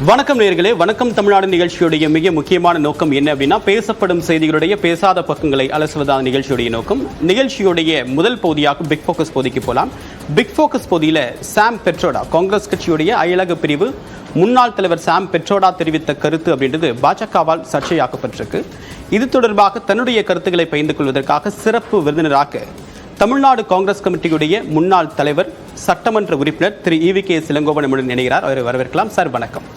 வணக்கம் நேயர்களே, வணக்கம் தமிழ்நாடு நிகழ்ச்சியுடைய மிக முக்கியமான நோக்கம் என்ன அப்படின்னா, பேசப்படும் செய்திகளுடைய பேசாத பக்கங்களை அலசுவதான நிகழ்ச்சியுடைய நோக்கம். நிகழ்ச்சியுடைய முதல் பகுதியாக பிக் ஃபோக்கஸ் பகுதிக்கு போகலாம். பிக் ஃபோக்கஸ் பகுதியில் சாம் பெட்ரோடா, காங்கிரஸ் கட்சியுடைய அயலக பிரிவு முன்னாள் தலைவர் சாம் பெட்ரோடா தெரிவித்த கருத்து அப்படின்றது பாஜகவால் சர்ச்சையாக்கப்பட்டிருக்கு. இது தொடர்பாக தன்னுடைய கருத்துக்களை பகிர்ந்து கொள்வதற்காக சிறப்பு விருந்தினராக தமிழ்நாடு காங்கிரஸ் கமிட்டியுடைய முன்னாள் தலைவர் சட்டமன்ற உறுப்பினர் திரு EVK இளங்கோவன் நம்முடன் இணைகிறார். அவரை வரவேற்கலாம். சார் வணக்கம்.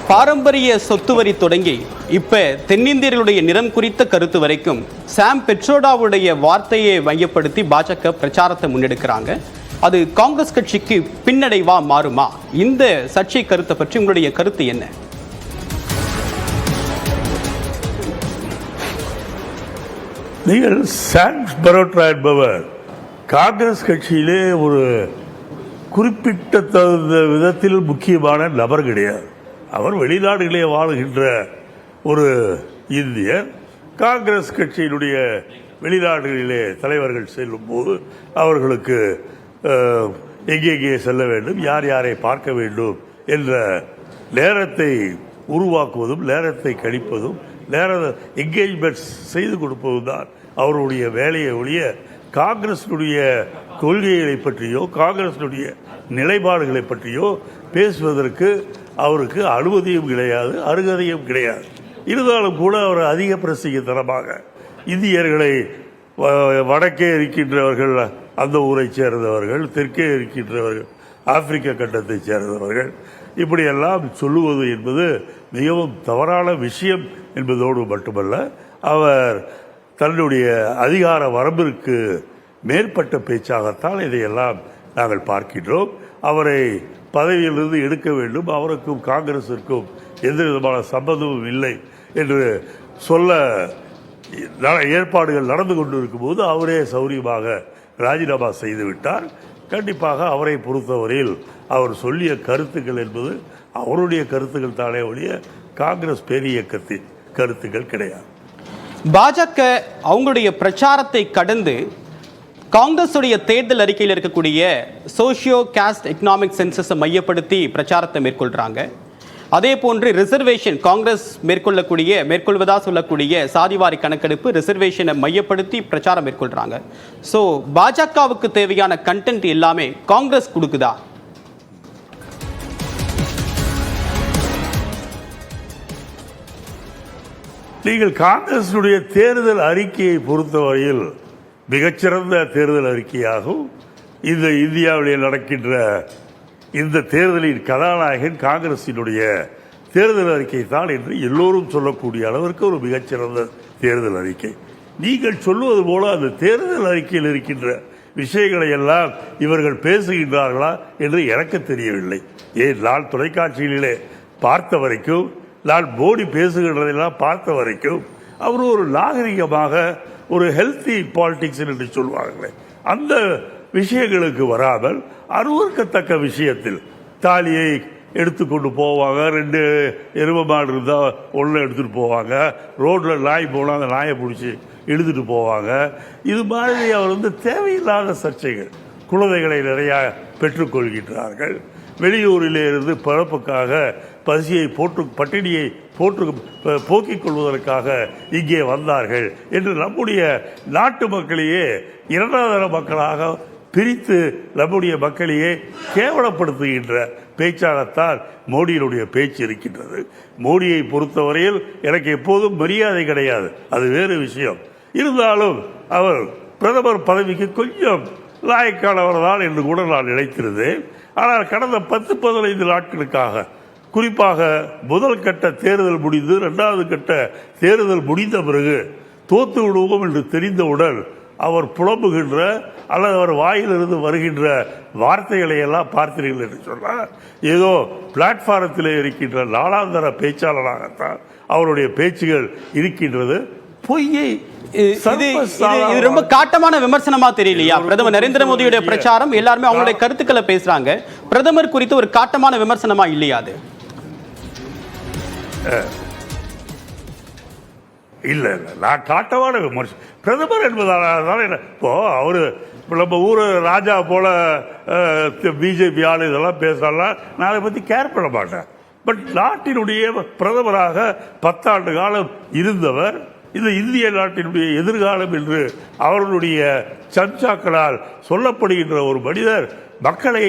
பாரம்பரிய சொத்து வரி தொடங்கி இப்ப தென்னிந்தியர்களுடைய நிறம் குறித்த கருத்து வரைக்கும் சாம் பெட்ரோடாவுடைய வார்த்தையை மையப்படுத்தி பாஜக பிரச்சாரத்தை முன்னெடுக்கிறாங்க. அது காங்கிரஸ் கட்சிக்கு பின்னடைவா மாறுமா? இந்த சர்ச்சை கருத்தை பற்றி உங்களுடைய கருத்து என்ன? நீங்கள் சாம் பெட்ரோடா என்பவர் காங்கிரஸ் கட்சியிலே ஒரு குறிப்பிட்ட விதத்தில் முக்கியமான நபர் கிடையாது. அவர் வெளிநாடுகளே வாழுகின்ற ஒரு இந்தியர். காங்கிரஸ் கட்சியினுடைய வெளிநாடுகளிலே தலைவர்கள் செல்லும் போது அவர்களுக்கு எங்கெங்கே செல்ல வேண்டும், யார் யாரை பார்க்க வேண்டும் என்ற நேரத்தை உருவாக்குவதும் நேரத்தை கழிப்பதும் என்கேஜ்மெண்ட் செய்து கொடுப்பதும் தான் அவருடைய வேலையை ஒழிய காங்கிரஸினுடைய கொள்கைகளை பற்றியோ காங்கிரஸினுடைய நிலைப்பாடுகளை பற்றியோ பேசுவதற்கு அவருக்கு அனுமதியும் கிடையாது, அருகதையும் கிடையாது. இருந்தாலும் கூட அவர் அதிக பிரசித்தனமாக இந்தியர்களை வடக்கே இருக்கின்றவர்கள் அந்த ஊரை சேர்ந்தவர்கள், தெற்கே இருக்கின்றவர்கள் ஆப்பிரிக்க கண்டத்தை சேர்ந்தவர்கள், இப்படியெல்லாம் சொல்லுவது என்பது மிகவும் தவறான விஷயம் என்பதோடு மட்டுமல்ல, அவர் தன்னுடைய அதிகார வரம்பிற்கு மேற்பட்ட பேச்சாகத்தான் இதையெல்லாம் நாங்கள் பார்க்கின்றோம். அவரை பதவியிலிருந்து எடுக்க வேண்டும், அவருக்கும் காங்கிரசிற்கும் எந்த விதமான சம்பந்தமும் இல்லை என்று சொல்ல ஏற்பாடுகள் நடந்து கொண்டிருக்கும் போது அவரே சௌரியமாக ராஜினாமா செய்துவிட்டார். கண்டிப்பாக அவரை பொறுத்தவரையில் அவர் சொல்லிய கருத்துக்கள் என்பது அவருடைய கருத்துக்கள் தானே ஒழிய காங்கிரஸ் பேரியக்கத்தின் கருத்துக்கள் கிடையாது. பாஜக அவங்களுடைய பிரச்சாரத்தை கடந்து காங்கிரஸுடைய தேர்தல் அறிக்கையில் இருக்கக்கூடிய சோஷியோ காஸ்ட் எக்கனாமிக் சென்சஸை மையப்படுத்தி பிரச்சாரத்தை மேற்கொள்றாங்க. அதே போன்று ரிசர்வேஷன், காங்கிரஸ் மேற்கொள்வதா சொல்லக்கூடிய சாதிவாரி கணக்கெடுப்பு ரிசர்வேஷனை மையப்படுத்தி பிரச்சாரம் மேற்கொள்றாங்க. ஸோ பாஜகவுக்கு தேவையான கண்டென்ட் எல்லாமே காங்கிரஸ் கொடுக்குதா? நீங்கள் காங்கிரஸுடைய தேர்தல் அறிக்கையை பொறுத்தவரையில் மிகச்சிறந்த தேர்தல் அறிக்கையாகும். இந்த இந்தியாவிலே நடக்கின்ற இந்த தேர்தலின் கதாநாயகன் காங்கிரசினுடைய தேர்தல் அறிக்கை தான் என்று எல்லோரும் சொல்லக்கூடிய அளவிற்கு ஒரு மிகச்சிறந்த தேர்தல் அறிக்கை. நீங்கள் சொல்லுவது போல அந்த தேர்தல் அறிக்கையில் இருக்கின்ற விஷயங்களை எல்லாம் இவர்கள் பேசுகின்றார்களா என்று எனக்கு தெரியவில்லை. நான் தொலைக்காட்சிகளிலே பார்த்த வரைக்கும், நான் மோடி பேசுகின்றதெல்லாம் பார்த்த வரைக்கும் அவர் ஒரு நாகரிகமாக ஒரு ஹெல்த்தி பாலிடிக்ஸ் என்று சொல்வார்களே அந்த விஷயங்களுக்கு வராமல் அருவருக்கத்தக்க விஷயத்தில் தாலியை எடுத்துக்கொண்டு போவாங்க, 2 எருமை மாடு இருந்தால் ஒன்று எடுத்துகிட்டு போவாங்க, ரோட்டில் நாய் போனால் அந்த நாயை பிடிச்சி இழுத்துட்டு போவாங்க. இது மாதிரி அவர் தேவையில்லாத சர்ச்சைகள், குழந்தைகளை நிறையா பெற்றுக்கொள்கின்றார்கள். வெளியூரிலே இருந்து பிறப்புக்காக பசியை பட்டினியை போக்கிக் கொள்வதற்காக இங்கே வந்தார்கள் என்று நம்முடைய நாட்டு மக்களையே இரண்டாதர மக்களாக பிரித்து நம்முடைய மக்களையே கேவலப்படுத்துகின்ற பேச்சாகத்தான் மோடியினுடைய பேச்சு இருக்கின்றது. மோடியை பொறுத்தவரையில் எனக்கு எப்போதும் மரியாதை கிடையாது, அது வேறு விஷயம். இருந்தாலும் அவர் பிரதமர் பதவிக்கு கொஞ்சம் லாயக்கானவர் தான் என்று கூட நான் நினைத்திருந்தேன். ஆனால் கடந்த 10-15 நாட்களுக்காக, குறிப்பாக முதல் கட்ட தேர்தல் முடிந்து 2வது கட்ட தேர்தல் முடிந்த பிறகு தோத்து விடுவோம் என்று தெரிந்தவுடன் அவர் புலம்புகின்ற அல்லது அவர் வாயிலிருந்து வருகின்ற வார்த்தைகளை எல்லாம் பார்த்தீர்கள் என்று சொன்னால் ஏதோ பிளாட்பாரத்திலே இருக்கின்ற நாளாந்தர பேச்சாளராகத்தான் அவருடைய பேச்சுகள் இருக்கின்றது. பொய்யை இது ரொம்ப காட்டமான விமர்சனமா தெரியலையா? பிரதமர் நரேந்திர மோடியுடைய பிரச்சாரம் எல்லாருமே அவங்களுடைய கருத்துக்களை பேசுறாங்க. பிரதமர் குறித்து ஒரு காட்டமான விமர்சனமா இல்லையா அது? இல்ல நான் காட்டமான விமர்சனம் பிரதமர் என்பதால் இப்போ அவரு நம்ம ஊர் ராஜா போல பிஜேபி ஆள் இதெல்லாம் பேசலாம், நான் அதை பற்றி கேர் பண்ண மாட்டேன். பட் நாட்டினுடைய பிரதமராக 10 ஆண்டு காலம் இருந்தவர், இந்த இந்திய நாட்டினுடைய எதிர்காலம் என்று அவர்களுடைய சர்ச்சாக்களால் சொல்லப்படுகின்ற ஒரு மனிதர் மக்களை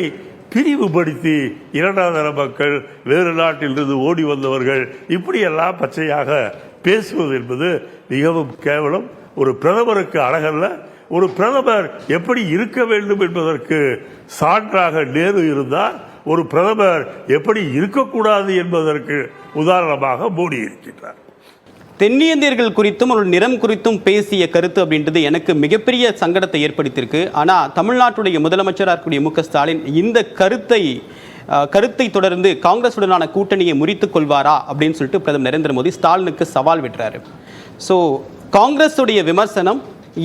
பிரிவுபடுத்தி இரண்டாம் தர மக்கள், வேறு நாட்டிலிருந்து ஓடி வந்தவர்கள், இப்படியெல்லாம் பச்சையாக பேசுவது என்பது மிகவும் கேவலம். ஒரு பிரதமருக்கு அழகல்ல. ஒரு பிரதமர் எப்படி இருக்க வேண்டும் என்பதற்கு சான்றாக நேரு இருந்தார். ஒரு பிரதமர் எப்படி இருக்கக்கூடாது என்பதற்கு உதாரணமாக மோடி இருக்கின்றார். தென்னிந்தியர்கள் குறித்தும் ஒரு நிறம் குறித்தும் பேசிய கருத்து அப்படின்றது எனக்கு மிகப்பெரிய சங்கடத்தை ஏற்படுத்தியிருக்கு. ஆனால் தமிழ்நாட்டுடைய முதலமைச்சராக இருக்கக்கூடிய மு.க.ஸ்டாலின் இந்த கருத்தை தொடர்ந்து காங்கிரசுடனான கூட்டணியை முறித்துக் கொள்வாரா அப்படின்னு சொல்லிட்டு பிரதமர் நரேந்திர மோடி ஸ்டாலினுக்கு சவால் விடுறாரு. ஸோ காங்கிரஸுடைய விமர்சனம்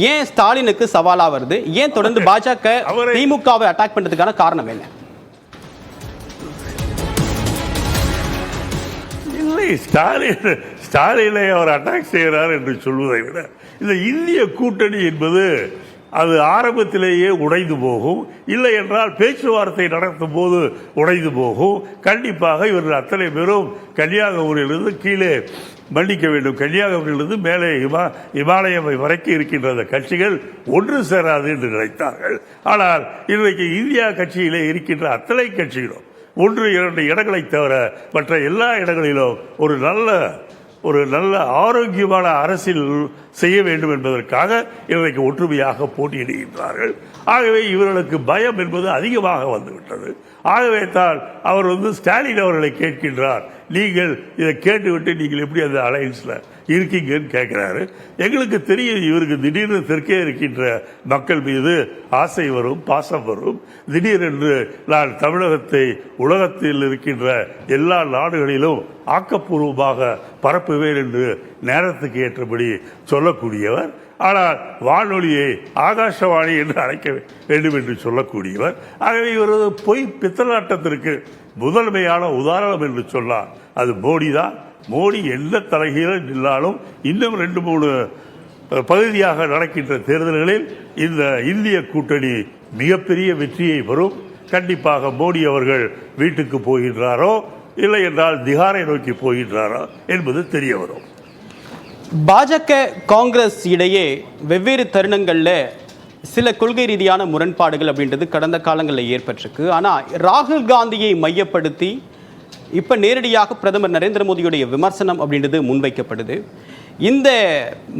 ஏன் ஸ்டாலினுக்கு சவாலா வருது? ஏன் தொடர்ந்து பாஜக திமுகவை அட்டாக் பண்றதுக்கான காரணம் என்ன? இல்லை, ஸ்டாலினை அவர் அட்டாக் செய்கிறார் என்று சொல்வதை விட, இந்த இந்திய கூட்டணி என்பது அது ஆரம்பத்திலேயே உடைந்து போகும். இல்லை என்றால் பேச்சுவார்த்தை நடத்தும் போது உடைந்து போகும். கண்டிப்பாக இவர்கள் அத்தனை பேரும் கன்னியாகுமரியிலிருந்து கீழே மன்னிக்க வேண்டும், கன்னியாகுமரியிலிருந்து மேலே இமாலயம் வரைக்கும் இருக்கின்ற அந்த கட்சிகள் ஒன்று சேராது என்று நினைத்தார்கள். ஆனால் இன்றைக்கு இந்தியா கட்சியிலே இருக்கின்ற அத்தனை கட்சிகளும் 1-2 இடங்களை தவிர மற்ற எல்லா இடங்களிலும் ஒரு நல்ல ஆரோக்கியமான அரசியல் செய்ய வேண்டும் என்பதற்காக இன்றைக்கு ஒற்றுமையாக போட்டியிடுகின்றார்கள். ஆகவே இவர்களுக்கு பயம் என்பது அதிகமாக வந்துவிட்டது. ஆகவே தான் அவர் ஸ்டாலின் அவர்களை கேட்கின்றார், நீங்கள் இதை கேட்டுவிட்டு நீங்கள் எப்படி அந்த அலையன்ஸ்ல இருக்கீங்கன்னு கேட்கிறாரு. எங்களுக்கு தெரியும், இவருக்கு திடீர்னு தெற்கே இருக்கின்ற மக்கள் மீது ஆசை வரும், பாசம் வரும். திடீரென்று நான் தமிழகத்தை உலகத்தில் இருக்கின்ற எல்லா நாடுகளிலும் ஆக்கப்பூர்வமாக பரப்புவேன் என்று நேரத்துக்கு ஏற்றபடி சொல்லக்கூடியவர். ஆனால் வானொலியை ஆகாசவாணி என்று அழைக்க வேண்டும் என்று சொல்லக்கூடியவர். ஆகவே இவரது பொய் பித்தலாட்டத்திற்கு முதன்மையான உதாரணம் என்று சொன்னார் அது மோடி தான். மோடி எந்த தலைகீழும் இல்லாலும் இன்னும் 2-3 பகுதியாக நடக்கின்ற தேர்தல்களில் இந்த இந்திய கூட்டணி மிகப்பெரிய வெற்றியை பெறும். கண்டிப்பாக மோடி அவர்கள் வீட்டுக்கு போகின்றாரோ இல்லை என்றால் திகாரை நோக்கி போகின்றாரோ என்பது தெரிய வரும். பாஜக காங்கிரஸ் இடையே வெவ்வேறு தருணங்களில் சில கொள்கை ரீதியான முரண்பாடுகள் அப்படின்றது கடந்த காலங்களில் ஏற்பட்டிருக்கு. ஆனால் ராகுல் காந்தியை மையப்படுத்தி இப்போ நேரடியாக பிரதமர் நரேந்திர மோடியுடைய விமர்சனம் அப்படின்றது முன்வைக்கப்படுது. இந்த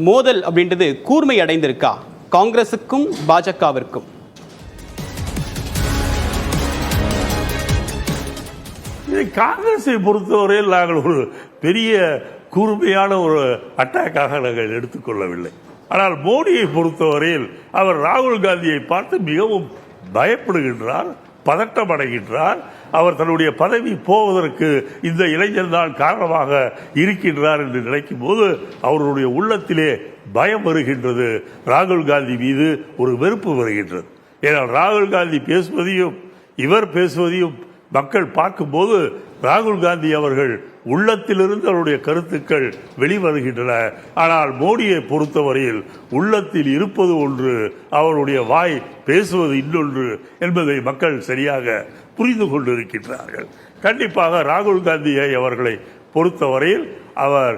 மோதல் அப்படின்றது கூர்மை அடைந்திருக்கா காங்கிரசுக்கும் பாஜகவிற்கும்? காங்கிரஸை பொறுத்தவரையில் நாங்கள் ஒரு பெரிய கூர்மையான ஒரு அட்டாக்காக நாங்கள் எடுத்துக்கொள்ளவில்லை. ஆனால் மோடியை பொறுத்தவரையில் அவர் ராகுல் காந்தியை பார்த்து மிகவும் பயப்படுகின்றார், பதட்டம் அடைகின்றார். அவர் தன்னுடைய பதவி போவதற்கு இந்த இளைஞர் தான் காரணமாக இருக்கின்றார் என்று நினைக்கும் போது அவருடைய உள்ளத்திலே பயம் வருகின்றது. ராகுல் காந்தி மீது ஒரு வெறுப்பு வருகின்றது. ஏனால் ராகுல் காந்தி பேசுவதையும் இவர் பேசுவதையும் மக்கள் பார்க்கும்போது ராகுல் காந்தி அவர்கள் உள்ளத்திலிருந்து அவருடைய கருத்துக்கள் வெளிவருகின்றன. ஆனால் மோடியை பொறுத்தவரையில் உள்ளத்தில் இருப்பது ஒன்று, அவருடைய வாய் பேசுவது இன்னொன்று என்பதை மக்கள் சரியாக புரிந்து கொண்டிருக்கின்றார்கள். கண்டிப்பாக ராகுல் காந்தியை அவர்களை பொறுத்தவரையில் அவர்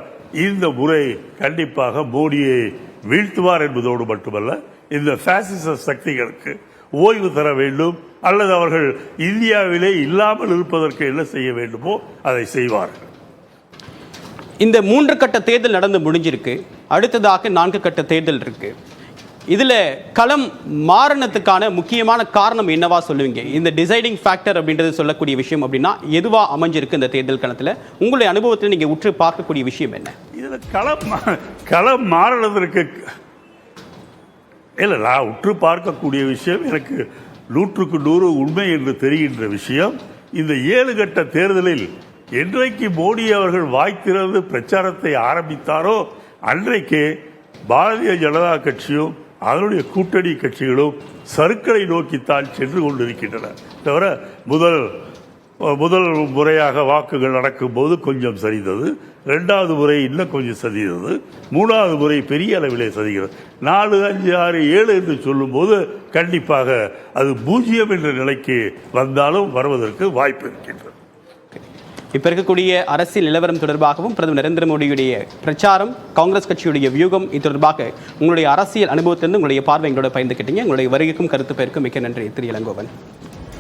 இந்த முறை கண்டிப்பாக மோடியை வீழ்த்துவார் என்பதோடு மட்டுமல்ல, இந்த பாசிச சக்திகளுக்கு ஓய்வு தர வேண்டும் அல்லது அவர்கள் இந்தியாவிலே இல்லாமல் இருப்பதற்கு என்ன செய்ய வேண்டுமோ அதை செய்வார்கள். இந்த 3 கட்ட தேர்தல் நடந்து முடிஞ்சிருக்கு. அடுத்ததாக 4 கட்ட தேர்தல் இருக்கு. இதுல களம் மாறினத்துக்கான முக்கியமான காரணம் என்னவா சொல்லுவீங்க? இந்த டிசைடிங் ஃபேக்டர் அப்படின்றது சொல்லக்கூடிய விஷயம் அப்படின்னா எதுவா அமைஞ்சிருக்கு இந்த தேர்தல் களத்தில்? உங்களுடைய அனுபவத்தில் நீங்க உற்று பார்க்கக்கூடிய விஷயம் என்ன? இதுல களம் மாறினதற்கு இல்லை, நான் உற்று பார்க்கக்கூடிய விஷயம், எனக்கு 100க்கு 100 உண்மை என்று தெரிகின்ற விஷயம், இந்த 7 கட்ட தேர்தலில் என்றைக்கு மோடி அவர்கள் வாய் திறந்து பிரச்சாரத்தை ஆரம்பித்தாரோ அன்றைக்கே பாரதிய ஜனதா கட்சியும் அதனுடைய கூட்டணி கட்சிகளும் சறுக்களை நோக்கித்தான் சென்று கொண்டிருக்கின்றன. தவிர முதல் முதல் முறையாக வாக்குகள் நடக்கும்போது கொஞ்சம் சரிந்தது, 2வது முறை இன்னும் கொஞ்சம் சரிந்தது, 3வது முறை பெரிய அளவிலே சரிகிறது. 4, 5, 6, 7 என்று சொல்லும்போது கண்டிப்பாக அது 0 என்ற நிலைக்கு வந்தாலும் வருவதற்கு வாய்ப்பு இருக்கின்றது. இப்ப இருக்கக்கூடிய அரசியல் நிலவரம் தொடர்பாகவும் பிரதமர் நரேந்திர மோடியுடைய பிரச்சாரம், காங்கிரஸ் கட்சியுடைய வியூகம், இது தொடர்பாக உங்களுடைய அரசியல் அனுபவத்திலிருந்து உங்களுடைய பார்வை எங்களோட பகிர்ந்துக்கிட்டீங்க. உங்களுடைய வருகைக்கும் கருத்து பெயருக்கும் மிக்க நன்றி திரு இளங்கோவன்.